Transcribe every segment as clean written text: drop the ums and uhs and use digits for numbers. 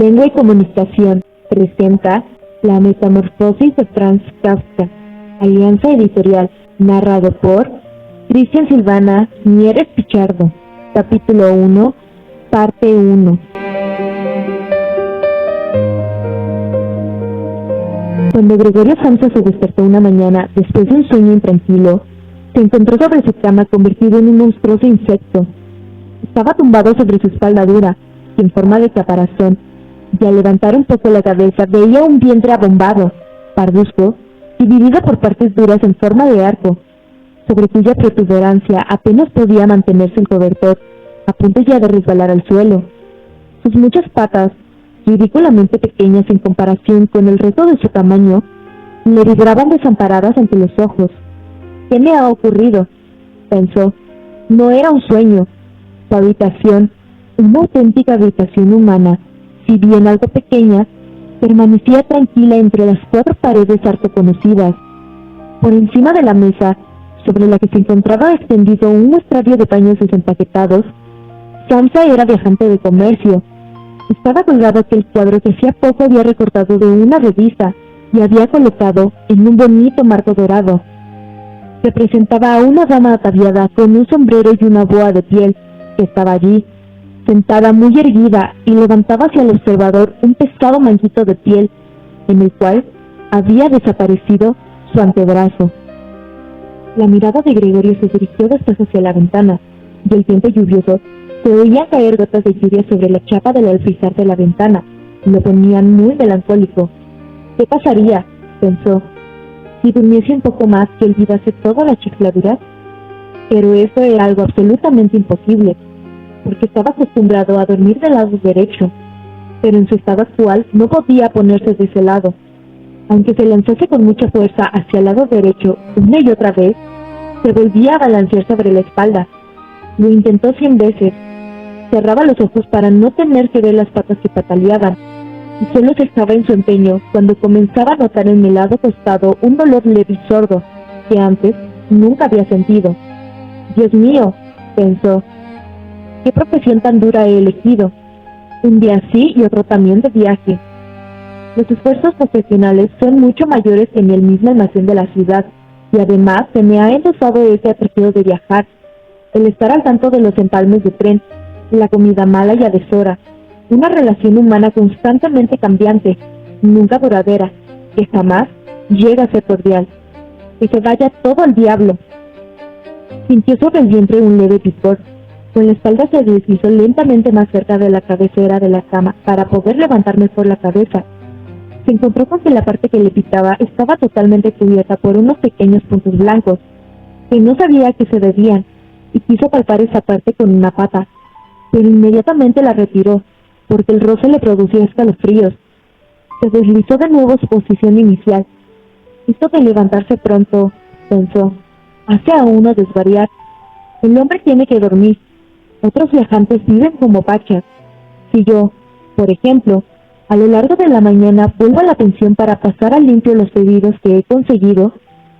Lengua y Comunicación presenta La Metamorfosis de Franz Kafka, Alianza Editorial, narrado por Cristian Silvana Mieres Pichardo, capítulo 1, parte 1. Cuando Gregorio Samsa se despertó una mañana después de un sueño intranquilo, se encontró sobre su cama convertido en un monstruoso insecto. Estaba tumbado sobre su espalda dura, en forma de caparazón, y al levantar un poco la cabeza veía un vientre abombado, parduzco, dividido por partes duras en forma de arco, sobre cuya protuberancia apenas podía mantenerse el cobertor, a punto ya de resbalar al suelo. Sus muchas patas, ridículamente pequeñas en comparación con el resto de su tamaño, le vibraban desamparadas ante los ojos. ¿Qué me ha ocurrido?, pensó. No era un sueño. Su habitación, una auténtica habitación humana, si bien algo pequeña, permanecía tranquila entre las 4 paredes harto conocidas. Por encima de la mesa, sobre la que se encontraba extendido un muestrario de paños desempaquetados, Samsa era viajante de comercio. Estaba colgado aquel cuadro que hacía poco había recortado de una revista y había colocado en un bonito marco dorado. Representaba a una dama ataviada con un sombrero y una boa de piel, que estaba allí, sentada muy erguida, y levantaba hacia el observador un pesado manguito de piel, en el cual había desaparecido su antebrazo. La mirada de Gregorio se dirigió después hacia la ventana, y el viento lluvioso se oía caer gotas de lluvia sobre la chapa del alféizar de la ventana, y lo ponían muy melancólico. ¿Qué pasaría?, pensó, si durmiese un poco más y olvidase toda la chifladura. Pero eso era algo absolutamente imposible, porque estaba acostumbrado a dormir del lado derecho, pero en su estado actual no podía ponerse de ese lado. Aunque se lanzase con mucha fuerza hacia el lado derecho una y otra vez, se volvía a balancear sobre la espalda. Lo intentó 100 veces. Cerraba los ojos para no tener que ver las patas que pataleaban, y solo se estaba en su empeño cuando comenzaba a notar en el lado costado un dolor leve y sordo que antes nunca había sentido. «Dios mío», pensó, «qué profesión tan dura he elegido. Un día sí y otro también de viaje. Los esfuerzos profesionales son mucho mayores que en el mismo almacén de la ciudad, y además se me ha endosado ese atractivo de viajar, el estar al tanto de los empalmes de tren, la comida mala y a deshora, una relación humana constantemente cambiante, nunca duradera, que jamás llega a ser cordial. Que se vaya todo al diablo». Sintió sobre el vientre un leve picor. Con la espalda se deslizó lentamente más cerca de la cabecera de la cama para poder levantar mejor la cabeza. Se encontró con que la parte que le picaba estaba totalmente cubierta por unos pequeños puntos blancos, que no sabía a qué se debían, y quiso palpar esa parte con una pata, pero inmediatamente la retiró, porque el roce le producía escalofríos. Se deslizó de nuevo a su posición inicial. Esto de levantarse pronto, pensó, hace a uno desvariar. El hombre tiene que dormir. Otros viajantes viven como pachas. Si yo, por ejemplo, a lo largo de la mañana vuelvo a la pensión para pasar al limpio los pedidos que he conseguido,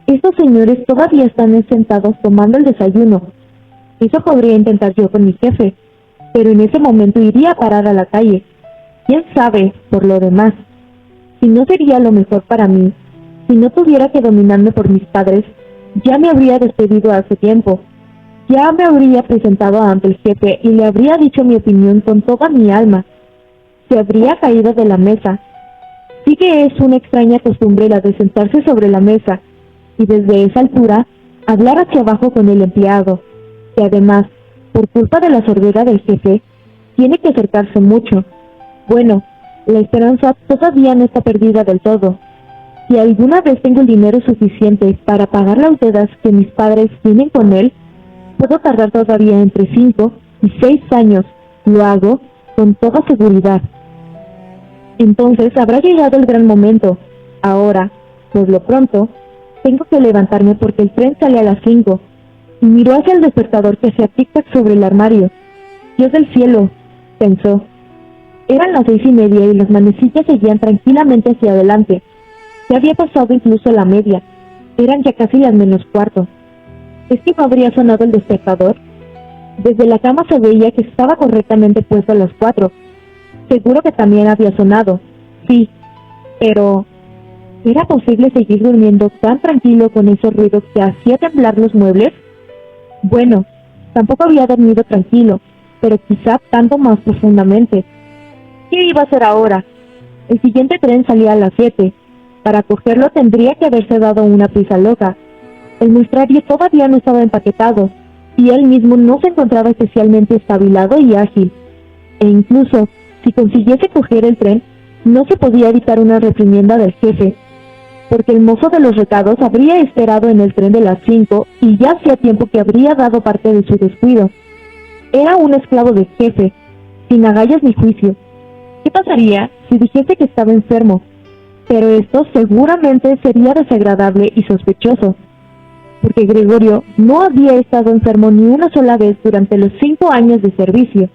estos señores todavía están sentados tomando el desayuno. Eso podría intentar yo con mi jefe, pero en ese momento iría a parar a la calle. ¿Quién sabe, por lo demás? Si no sería lo mejor para mí, si no tuviera que dominarme por mis padres, ya me habría despedido hace tiempo. Ya me habría presentado ante el jefe y le habría dicho mi opinión con toda mi alma. Se habría caído de la mesa. Sí que es una extraña costumbre la de sentarse sobre la mesa y desde esa altura hablar hacia abajo con el empleado, que además, por culpa de la sordera del jefe, tiene que acercarse mucho. Bueno, la esperanza todavía no está perdida del todo. Si alguna vez tengo el dinero suficiente para pagar las deudas que mis padres tienen con él, puedo tardar todavía entre 5 y 6 años. Lo hago con toda seguridad. Entonces habrá llegado el gran momento. Ahora, por lo pronto, tengo que levantarme porque el tren sale a las 5. Y miró hacia el despertador que hacía tic-tac sobre el armario. «Dios del cielo», pensó. Eran las 6:30 y las manecillas seguían tranquilamente hacia adelante. Se había pasado incluso la media. Eran ya casi las -15. ¿Es que no habría sonado el despertador? Desde la cama se veía que estaba correctamente puesto a las 4. Seguro que también había sonado. Sí, pero ¿era posible seguir durmiendo tan tranquilo con esos ruidos que hacía temblar los muebles? Bueno, tampoco había dormido tranquilo, pero quizá tanto más profundamente. ¿Qué iba a hacer ahora? El siguiente tren salía a las 7. Para cogerlo tendría que haberse dado una prisa loca. El muestrario todavía no estaba empaquetado, y él mismo no se encontraba especialmente espabilado y ágil. E incluso, si consiguiese coger el tren, no se podía evitar una reprimienda del jefe, porque el mozo de los recados habría esperado en el tren de las 5 y ya hacía tiempo que habría dado parte de su descuido. Era un esclavo del jefe, sin agallas ni juicio. ¿Qué pasaría si dijese que estaba enfermo? Pero esto seguramente sería desagradable y sospechoso, porque Gregorio no había estado enfermo ni una sola vez durante los 5 años de servicio.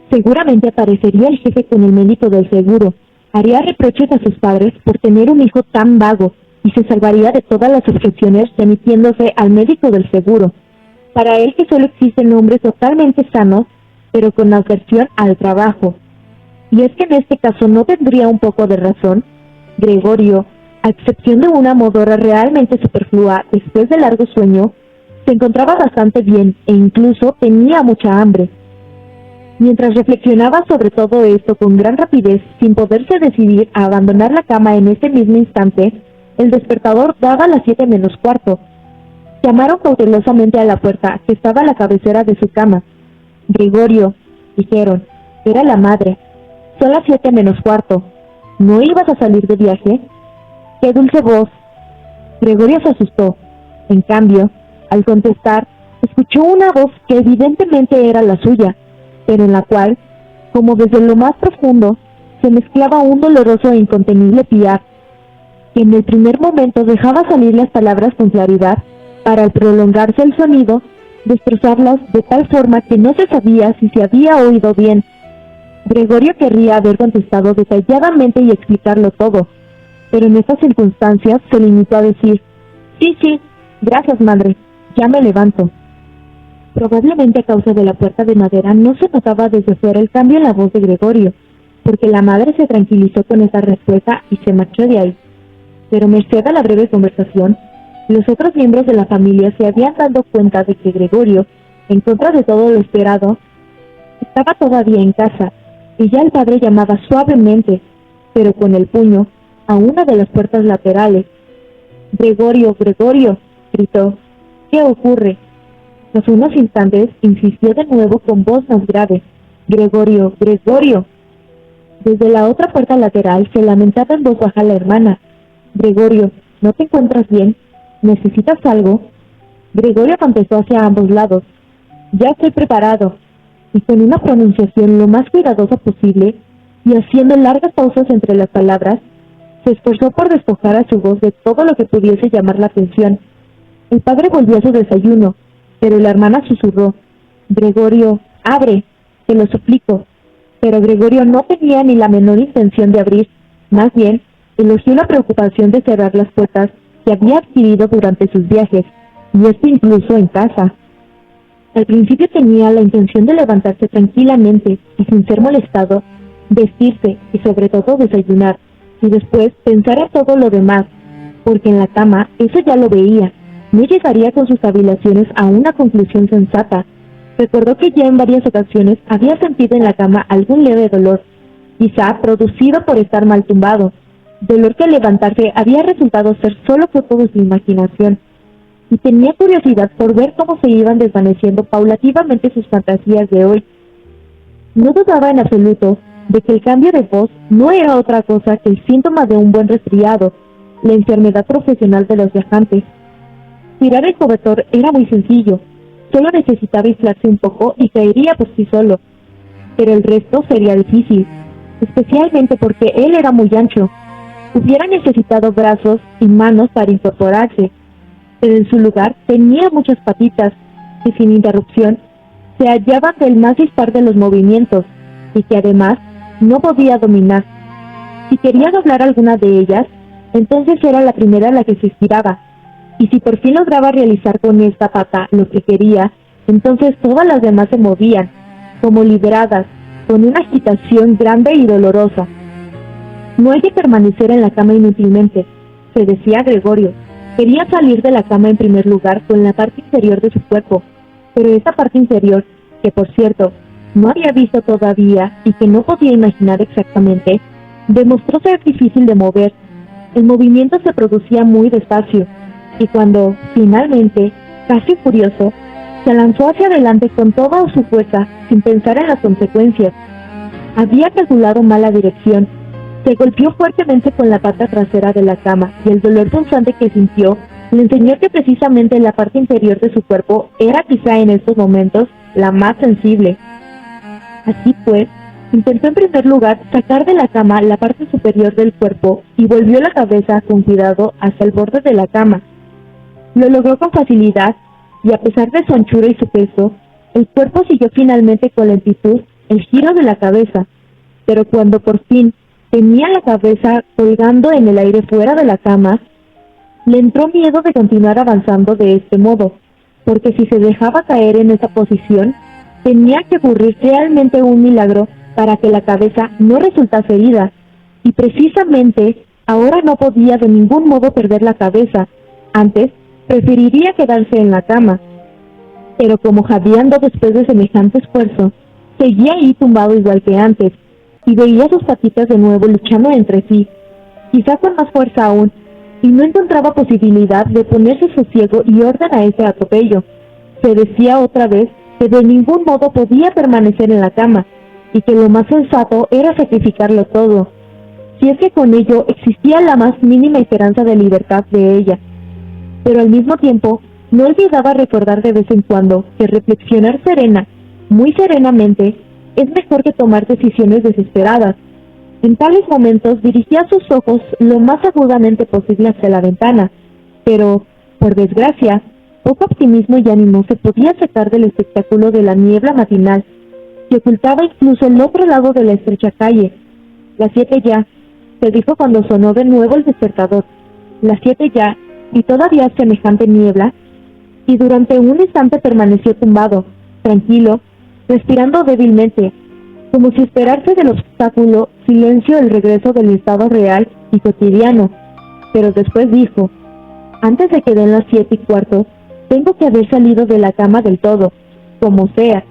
Seguramente aparecería el jefe con el médico del seguro, haría reproches a sus padres por tener un hijo tan vago y se salvaría de todas las objeciones remitiéndose al médico del seguro. Para él que solo existen hombres totalmente sanos, pero con aversión al trabajo. Y es que en este caso no tendría un poco de razón. Gregorio, a excepción de una modorra realmente superflua después de largo sueño, se encontraba bastante bien e incluso tenía mucha hambre. Mientras reflexionaba sobre todo esto con gran rapidez, sin poderse decidir a abandonar la cama en ese mismo instante, el despertador daba las 7 menos cuarto. Llamaron cautelosamente a la puerta, que estaba a la cabecera de su cama. Gregorio, dijeron, era la madre. Son las 7 menos cuarto. ¿No ibas a salir de viaje? ¡Qué dulce voz! Gregorio se asustó. En cambio, al contestar, escuchó una voz que evidentemente era la suya, pero en la cual, como desde lo más profundo, se mezclaba un doloroso e incontenible piar, que en el primer momento dejaba salir las palabras con claridad, para al prolongarse el sonido, destrozarlas de tal forma que no se sabía si se había oído bien. Gregorio querría haber contestado detalladamente y explicarlo todo, pero en estas circunstancias se limitó a decir, sí, gracias madre, ya me levanto. Probablemente a causa de la puerta de madera no se notaba desde fuera el cambio en la voz de Gregorio, porque la madre se tranquilizó con esa respuesta y se marchó de ahí. Pero merced a la breve conversación, los otros miembros de la familia se habían dado cuenta de que Gregorio, en contra de todo lo esperado, estaba todavía en casa, y ya el padre llamaba suavemente, pero con el puño, a una de las puertas laterales. «Gregorio, Gregorio», gritó, «¿qué ocurre?». Tras unos instantes, insistió de nuevo con voz más grave. «Gregorio, Gregorio». Desde la otra puerta lateral se lamentaba en voz baja la hermana. «Gregorio, ¿no te encuentras bien? ¿Necesitas algo?». Gregorio contestó hacia ambos lados. «Ya estoy preparado», y con una pronunciación lo más cuidadosa posible, y haciendo largas pausas entre las palabras, se esforzó por despojar a su voz de todo lo que pudiese llamar la atención. El padre volvió a su desayuno, pero la hermana susurró, «Gregorio, abre, te lo suplico». Pero Gregorio no tenía ni la menor intención de abrir, más bien, elogió la preocupación de cerrar las puertas que había adquirido durante sus viajes, y esto incluso en casa. Al principio tenía la intención de levantarse tranquilamente y sin ser molestado, vestirse y sobre todo desayunar, y después pensar en todo lo demás, porque en la cama eso ya lo veía, no llegaría con sus cavilaciones a una conclusión sensata. Recordó que ya en varias ocasiones había sentido en la cama algún leve dolor, quizá producido por estar mal tumbado, dolor que al levantarse había resultado ser solo fruto de su imaginación, y tenía curiosidad por ver cómo se iban desvaneciendo paulativamente sus fantasías de hoy. No dudaba en absoluto de que el cambio de voz no era otra cosa que el síntoma de un buen resfriado, la enfermedad profesional de los viajantes. Tirar el cobertor era muy sencillo, solo necesitaba inflarse un poco y caería por sí solo, pero el resto sería difícil, especialmente porque él era muy ancho. Hubiera necesitado brazos y manos para incorporarse, pero en su lugar tenía muchas patitas que sin interrupción se hallaban del más dispar de los movimientos y que además no podía dominar. Si quería doblar alguna de ellas, entonces era la primera la que se estiraba, y si por fin lograba realizar con esta pata lo que quería, entonces todas las demás se movían, como liberadas, con una agitación grande y dolorosa. No hay que permanecer en la cama inútilmente, se decía Gregorio. Quería salir de la cama en primer lugar con la parte inferior de su cuerpo, pero esa parte inferior, que por cierto, no había visto todavía y que no podía imaginar exactamente, demostró ser difícil de mover. El movimiento se producía muy despacio, y cuando, finalmente, casi furioso, se lanzó hacia adelante con toda su fuerza, sin pensar en las consecuencias. Había calculado mal la dirección. Se golpeó fuertemente con la pata trasera de la cama, y el dolor punzante que sintió le enseñó que precisamente la parte inferior de su cuerpo era quizá en estos momentos la más sensible. Así pues, intentó en primer lugar sacar de la cama la parte superior del cuerpo y volvió la cabeza con cuidado hacia el borde de la cama. Lo logró con facilidad, y a pesar de su anchura y su peso, el cuerpo siguió finalmente con lentitud el giro de la cabeza, pero cuando por fin tenía la cabeza colgando en el aire fuera de la cama, le entró miedo de continuar avanzando de este modo, porque si se dejaba caer en esa posición, tenía que ocurrir realmente un milagro para que la cabeza no resultase herida, y precisamente ahora no podía de ningún modo perder la cabeza. Antes, preferiría quedarse en la cama. Pero como jadeando después de semejante esfuerzo, seguía ahí tumbado igual que antes, y veía sus patitas de nuevo luchando entre sí, quizá con más fuerza aún, y no encontraba posibilidad de ponerse sosiego y orden a ese atropello. Se decía otra vez que de ningún modo podía permanecer en la cama, y que lo más sensato era sacrificarlo todo, si es que con ello existía la más mínima esperanza de libertad de ella. Pero al mismo tiempo, no olvidaba recordar de vez en cuando que reflexionar serena, muy serenamente, es mejor que tomar decisiones desesperadas. En tales momentos dirigía sus ojos lo más agudamente posible hacia la ventana, pero, por desgracia, poco optimismo y ánimo se podía sacar del espectáculo de la niebla matinal, que ocultaba incluso el otro lado de la estrecha calle. Las 7 ya, se dijo cuando sonó de nuevo el despertador. Las 7 ya, y todavía semejante niebla, y durante un instante permaneció tumbado, tranquilo, respirando débilmente, como si esperase del obstáculo silencio el regreso del estado real y cotidiano. Pero después dijo: antes de que den las 7:15, tengo que haber salido de la cama del todo, como sea.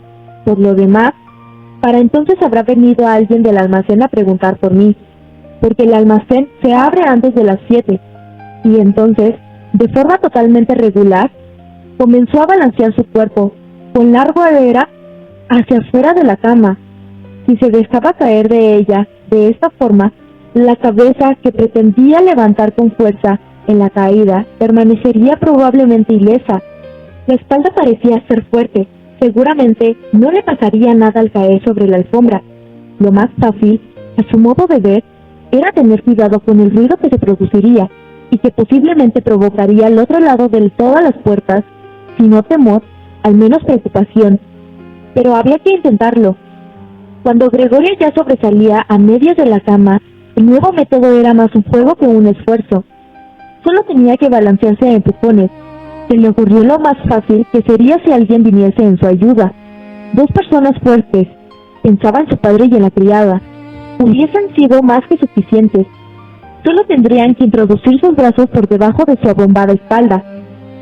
Por lo demás, para entonces habrá venido alguien del almacén a preguntar por mí, porque el almacén se abre antes de las 7, y entonces, de forma totalmente regular, comenzó a balancear su cuerpo, con largo era, hacia afuera de la cama. Si se dejaba caer de ella, de esta forma, la cabeza que pretendía levantar con fuerza en la caída permanecería probablemente ilesa. La espalda parecía ser fuerte, seguramente no le pasaría nada al caer sobre la alfombra. Lo más fácil, a su modo de ver, era tener cuidado con el ruido que se produciría y que posiblemente provocaría al otro lado de todas las puertas, si no temor, al menos preocupación. Pero había que intentarlo. Cuando Gregorio ya sobresalía a medias de la cama, el nuevo método era más un juego que un esfuerzo. Solo tenía que balancearse a empujones. Se le ocurrió lo más fácil, que sería si alguien viniese en su ayuda. 2 personas fuertes, pensaba en su padre y en la criada, hubiesen sido más que suficientes. Solo tendrían que introducir sus brazos por debajo de su abombada espalda,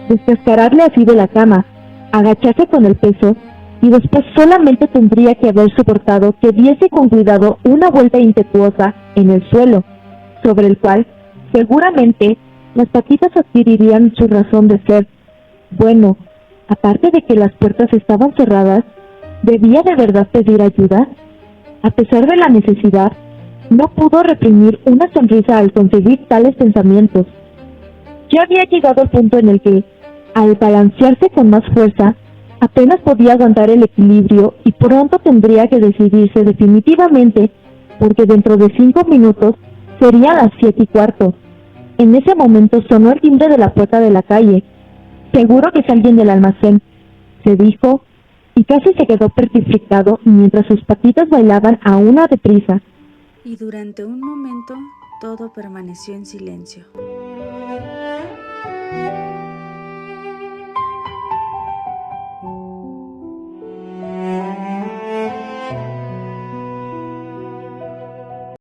descascararle así de la cama, agacharse con el peso, y después solamente tendría que haber soportado que diese con cuidado una vuelta impetuosa en el suelo, sobre el cual, seguramente, las patitas adquirirían su razón de ser. Bueno, aparte de que las puertas estaban cerradas, ¿debía de verdad pedir ayuda? A pesar de la necesidad, no pudo reprimir una sonrisa al concebir tales pensamientos. Ya había llegado al punto en el que, al balancearse con más fuerza, apenas podía aguantar el equilibrio y pronto tendría que decidirse definitivamente, porque dentro de 5 minutos serían las 7:15. En ese momento sonó el timbre de la puerta de la calle. Seguro que es alguien del almacén, se dijo, y casi se quedó petrificado mientras sus patitas bailaban a una deprisa. Y durante un momento todo permaneció en silencio.